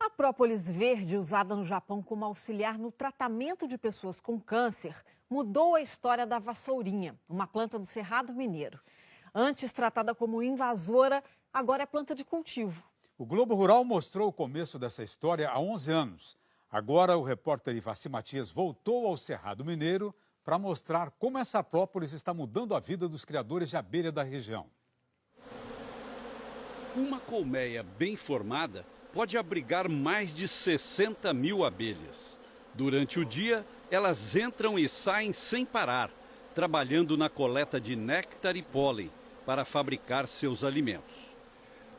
A própolis verde, usada no Japão como auxiliar no tratamento de pessoas com câncer, mudou a história da vassourinha, uma planta do Cerrado Mineiro. Antes tratada como invasora, agora é planta de cultivo. O Globo Rural mostrou o começo dessa história há 11 anos. Agora, o repórter Ivaci Matias voltou ao Cerrado Mineiro para mostrar como essa própolis está mudando a vida dos criadores de abelha da região. Uma colmeia bem formada pode abrigar mais de 60 mil abelhas. Durante o dia, elas entram e saem sem parar, trabalhando na coleta de néctar e pólen para fabricar seus alimentos.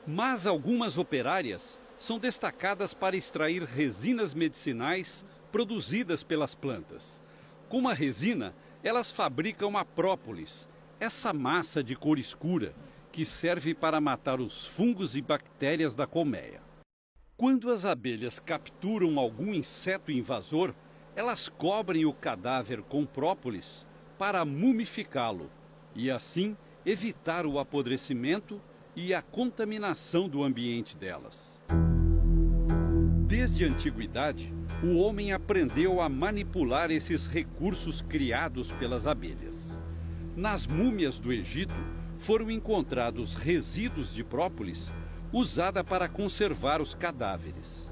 Mas algumas operárias são destacadas para extrair resinas medicinais produzidas pelas plantas. Com a resina, elas fabricam a própolis, essa massa de cor escura que serve para matar os fungos e bactérias da colmeia. Quando as abelhas capturam algum inseto invasor, elas cobrem o cadáver com própolis para mumificá-lo e assim evitar o apodrecimento e a contaminação do ambiente delas. Desde a antiguidade, o homem aprendeu a manipular esses recursos criados pelas abelhas. Nas múmias do Egito, foram encontrados resíduos de própolis usada para conservar os cadáveres.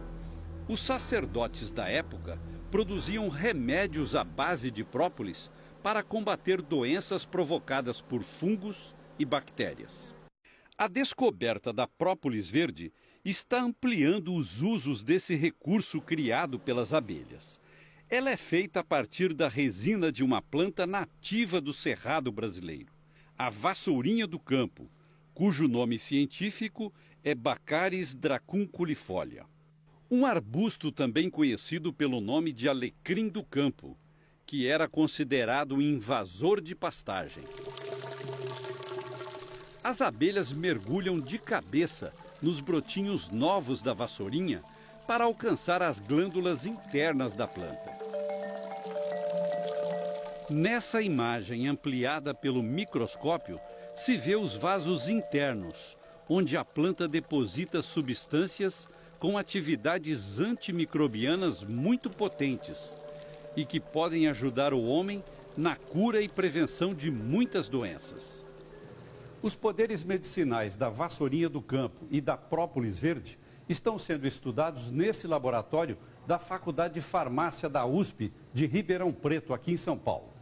Os sacerdotes da época produziam remédios à base de própolis para combater doenças provocadas por fungos e bactérias. A descoberta da própolis verde está ampliando os usos desse recurso criado pelas abelhas. Ela é feita a partir da resina de uma planta nativa do Cerrado brasileiro, a vassourinha do campo, cujo nome científico é Baccharis dracunculifolia. Um arbusto também conhecido pelo nome de alecrim do campo, que era considerado invasor de pastagem. As abelhas mergulham de cabeça nos brotinhos novos da vassourinha para alcançar as glândulas internas da planta. Nessa imagem ampliada pelo microscópio, se vê os vasos internos, onde a planta deposita substâncias com atividades antimicrobianas muito potentes e que podem ajudar o homem na cura e prevenção de muitas doenças. Os poderes medicinais da vassourinha do campo e da própolis verde estão sendo estudados nesse laboratório da Faculdade de Farmácia da USP de Ribeirão Preto, aqui em São Paulo.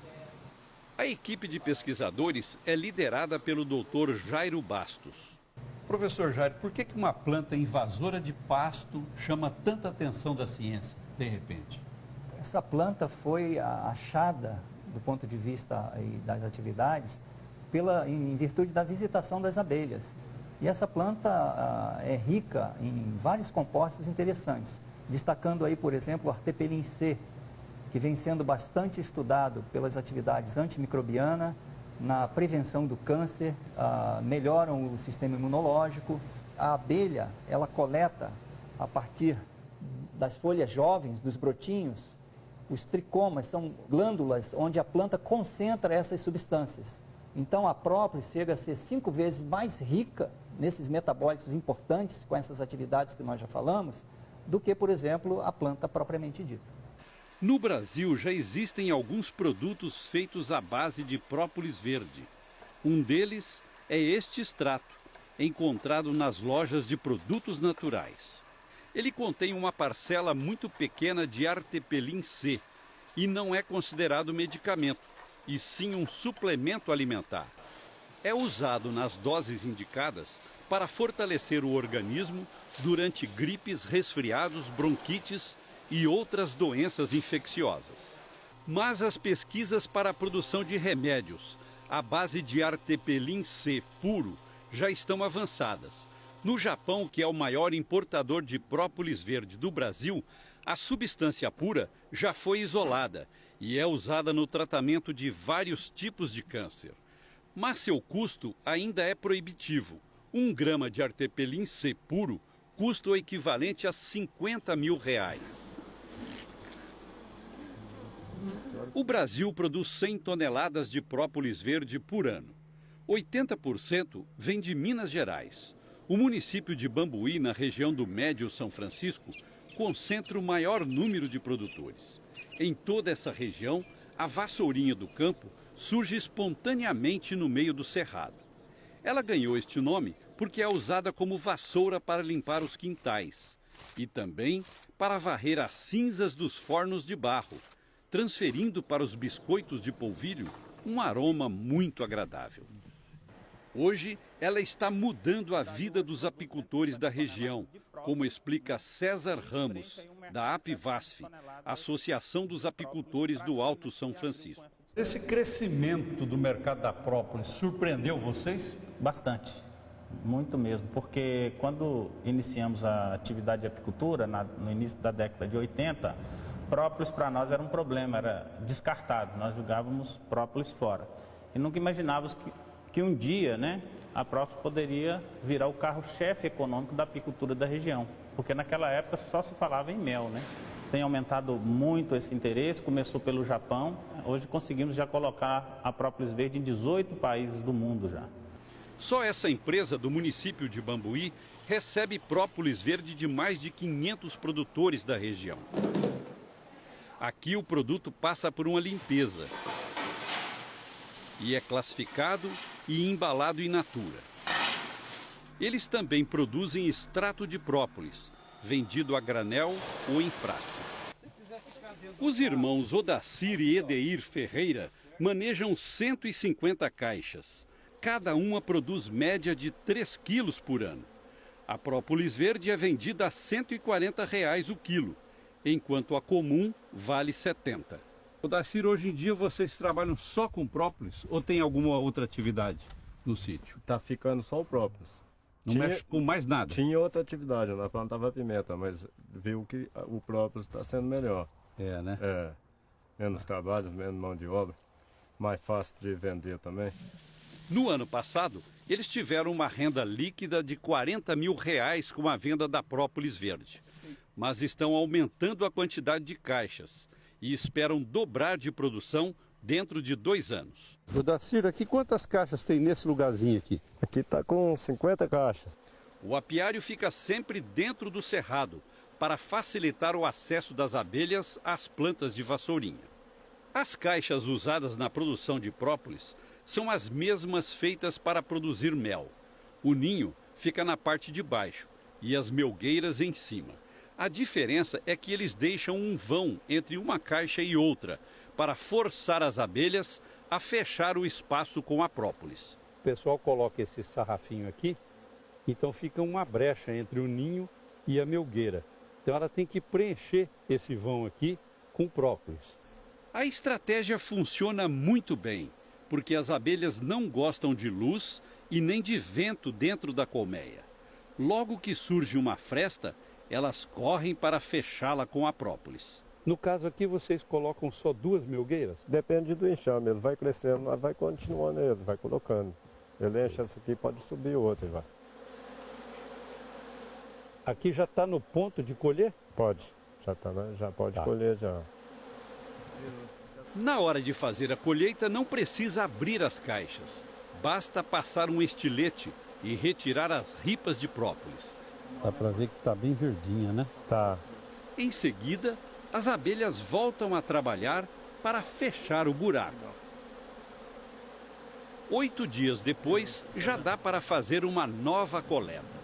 A equipe de pesquisadores é liderada pelo Dr. Jairo Bastos. Professor Jairo, por que uma planta invasora de pasto chama tanta atenção da ciência, de repente? Essa planta foi achada, do ponto de vista das atividades, em virtude da visitação das abelhas. E essa planta é rica em vários compostos interessantes, destacando aí, por exemplo, o artepelin C, que vem sendo bastante estudado pelas atividades antimicrobianas, na prevenção do câncer, melhoram o sistema imunológico. A abelha, ela coleta, a partir das folhas jovens, dos brotinhos, os tricomas, são glândulas onde a planta concentra essas substâncias. Então, a própolis chega a ser 5 vezes mais rica nesses metabólitos importantes, com essas atividades que nós já falamos, do que, por exemplo, a planta propriamente dita. No Brasil, já existem alguns produtos feitos à base de própolis verde. Um deles é este extrato, encontrado nas lojas de produtos naturais. Ele contém uma parcela muito pequena de artepelin C e não é considerado medicamento, e sim um suplemento alimentar. É usado nas doses indicadas para fortalecer o organismo durante gripes, resfriados, bronquites e outras doenças infecciosas. Mas as pesquisas para a produção de remédios à base de artepelin C puro já estão avançadas. No Japão, que é o maior importador de própolis verde do Brasil, a substância pura já foi isolada e é usada no tratamento de vários tipos de câncer. Mas seu custo ainda é proibitivo. 1 grama de artepelin C puro custa o equivalente a R$50 mil. O Brasil produz 100 toneladas de própolis verde por ano. 80% vem de Minas Gerais. O município de Bambuí, na região do Médio São Francisco, concentra o maior número de produtores. Em toda essa região, a vassourinha do campo surge espontaneamente no meio do cerrado. Ela ganhou este nome porque é usada como vassoura para limpar os quintais e também para varrer as cinzas dos fornos de barro, transferindo para os biscoitos de polvilho um aroma muito agradável. Hoje, ela está mudando a vida dos apicultores da região, como explica César Ramos, da APIVASF, Associação dos Apicultores do Alto São Francisco. Esse crescimento do mercado da própolis surpreendeu vocês? Bastante, muito mesmo, porque quando iniciamos a atividade de apicultura, no início da década de 80, própolis para nós era um problema, era descartado, nós jogávamos própolis fora. E nunca imaginávamos que um dia, né, a própolis poderia virar o carro-chefe econômico da apicultura da região, porque naquela época só se falava em mel, né? Tem aumentado muito esse interesse, começou pelo Japão, hoje conseguimos já colocar a própolis verde em 18 países do mundo já. Só essa empresa do município de Bambuí recebe própolis verde de mais de 500 produtores da região. Aqui o produto passa por uma limpeza e é classificado e embalado in natura. Eles também produzem extrato de própolis, vendido a granel ou em frascos. Os irmãos Odacir e Edeir Ferreira manejam 150 caixas. Cada uma produz média de 3 quilos por ano. A própolis verde é vendida a R$ 140 o quilo, enquanto a comum vale 70. Odacir, hoje em dia vocês trabalham só com própolis ou tem alguma outra atividade no sítio? Tá ficando só o própolis. Não mexe com mais nada? Tinha outra atividade, nós plantava pimenta, mas viu que o própolis está sendo melhor. É, né? É, menos trabalho, menos mão de obra, mais fácil de vender também. No ano passado, eles tiveram uma renda líquida de R$ 40 mil com a venda da própolis verde. Mas estão aumentando a quantidade de caixas e esperam dobrar de produção dentro de 2 anos. Odacir, aqui quantas caixas tem nesse lugarzinho aqui? Aqui está com 50 caixas. O apiário fica sempre dentro do cerrado para facilitar o acesso das abelhas às plantas de vassourinha. As caixas usadas na produção de própolis são as mesmas feitas para produzir mel. O ninho fica na parte de baixo e as melgueiras em cima. A diferença é que eles deixam um vão entre uma caixa e outra para forçar as abelhas a fechar o espaço com a própolis. O pessoal coloca esse sarrafinho aqui, então fica uma brecha entre o ninho e a melgueira. Então ela tem que preencher esse vão aqui com própolis. A estratégia funciona muito bem, porque as abelhas não gostam de luz e nem de vento dentro da colmeia. Logo que surge uma fresta, elas correm para fechá-la com a própolis. No caso aqui, vocês colocam só 2 melgueiras? Depende do enxame, ele vai crescendo, mas vai continuando ele, vai colocando. Ele enche essa aqui, pode subir outra. Aqui já está no ponto de colher? Pode, já pode colher já. Na hora de fazer a colheita, não precisa abrir as caixas. Basta passar um estilete e retirar as ripas de própolis. Dá para ver que está bem verdinha, né? Tá. Em seguida, as abelhas voltam a trabalhar para fechar o buraco. 8 dias depois, já dá para fazer uma nova coleta.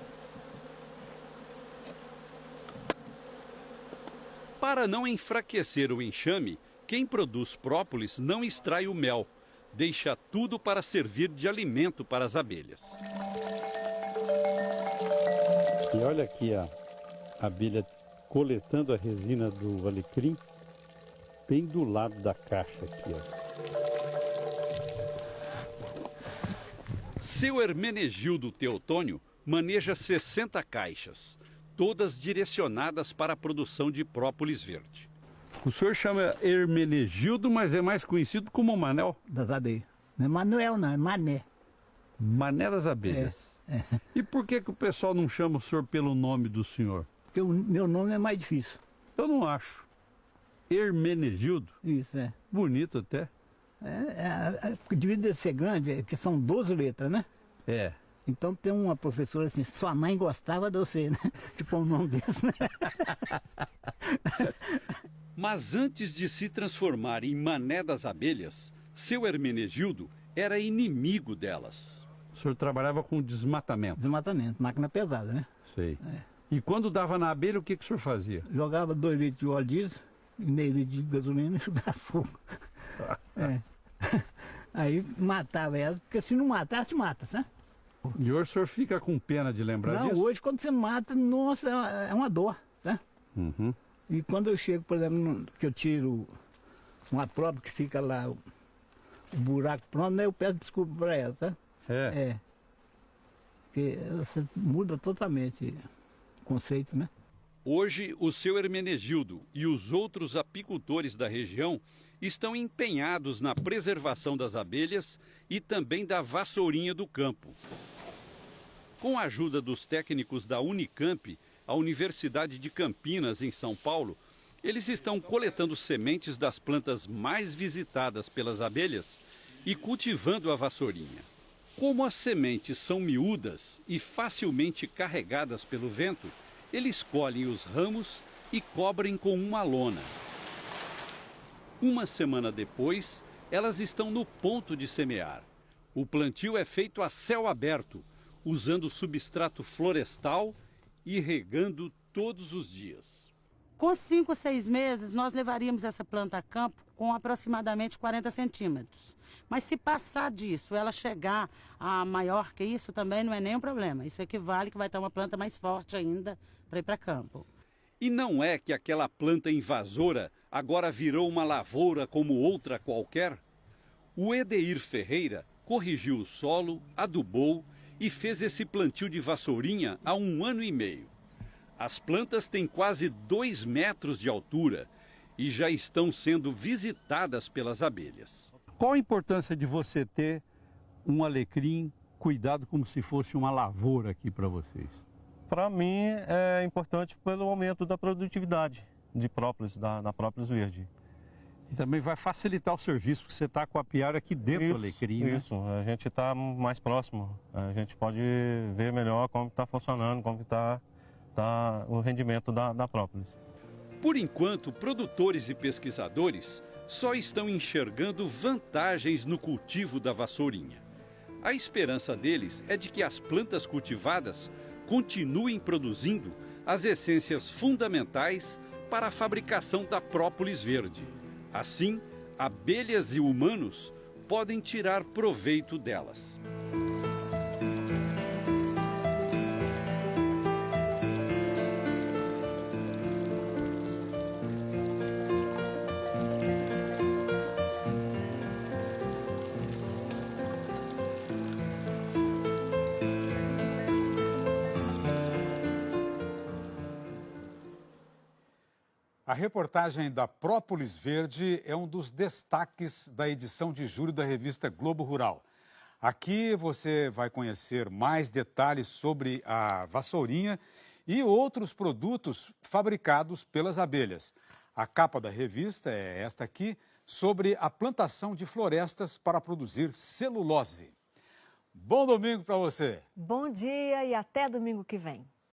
Para não enfraquecer o enxame, quem produz própolis não extrai o mel, deixa tudo para servir de alimento para as abelhas. E olha aqui a abelha coletando a resina do alecrim, bem do lado da caixa aqui, ó. Seu Hermenegildo Teotônio maneja 60 caixas, todas direcionadas para a produção de própolis verde. O senhor chama Hermenegildo, mas é mais conhecido como Manel? Das abelhas. Não é Manuel, não, é Mané. Mané das abelhas. É. E por que o pessoal não chama o senhor pelo nome do senhor? Porque o meu nome é mais difícil. Eu não acho. Hermenegildo? Isso, é. Bonito até. Devido a ser grande, porque são 12 letras, né? É. Então tem uma professora assim, sua mãe gostava de você, né? Tipo um nome desse, né? Mas antes de se transformar em Mané das abelhas, seu Hermenegildo era inimigo delas. O senhor trabalhava com desmatamento? Desmatamento, máquina pesada, né? Sei. E quando dava na abelha, o que o senhor fazia? Jogava 2 litros de óleo diesel, meio litro de gasolina e jogava fogo. Aí matava elas, porque se não matasse, mata, né? E hoje o senhor fica com pena de lembrar disso? Não, hoje quando você mata, nossa, é uma dor, tá? Uhum. E quando eu chego, por exemplo, que eu tiro uma prova que fica lá, o buraco pronto, né? Eu peço desculpa para ela, tá? Porque você muda totalmente o conceito, né? Hoje, o seu Hermenegildo e os outros apicultores da região estão empenhados na preservação das abelhas e também da vassourinha do campo. Com a ajuda dos técnicos da Unicamp, a Universidade de Campinas, em São Paulo, eles estão coletando sementes das plantas mais visitadas pelas abelhas e cultivando a vassourinha. Como as sementes são miúdas e facilmente carregadas pelo vento, eles colhem os ramos e cobrem com uma lona. Uma semana depois, elas estão no ponto de semear. O plantio é feito a céu aberto, usando substrato florestal e regando todos os dias. Com 5 ou 6 meses, nós levaríamos essa planta a campo com aproximadamente 40 centímetros. Mas se passar disso, ela chegar a maior que isso, também não é nenhum problema. Isso equivale que vai ter uma planta mais forte ainda para ir para campo. E não é que aquela planta invasora agora virou uma lavoura como outra qualquer? O Edeir Ferreira corrigiu o solo, adubou e fez esse plantio de vassourinha há 1 ano e meio. As plantas têm quase 2 metros de altura e já estão sendo visitadas pelas abelhas. Qual a importância de você ter um alecrim cuidado como se fosse uma lavoura aqui para vocês? Para mim é importante pelo aumento da produtividade de própolis, da própolis verde. E também vai facilitar o serviço, porque você está com a apiária aqui dentro do alecrim, né? Isso, a gente está mais próximo, a gente pode ver melhor como está funcionando, como está o rendimento da própolis. Por enquanto, produtores e pesquisadores só estão enxergando vantagens no cultivo da vassourinha. A esperança deles é de que as plantas cultivadas continuem produzindo as essências fundamentais para a fabricação da própolis verde. Assim, abelhas e humanos podem tirar proveito delas. A reportagem da Própolis Verde é um dos destaques da edição de julho da revista Globo Rural. Aqui você vai conhecer mais detalhes sobre a vassourinha e outros produtos fabricados pelas abelhas. A capa da revista é esta aqui, sobre a plantação de florestas para produzir celulose. Bom domingo para você! Bom dia e até domingo que vem.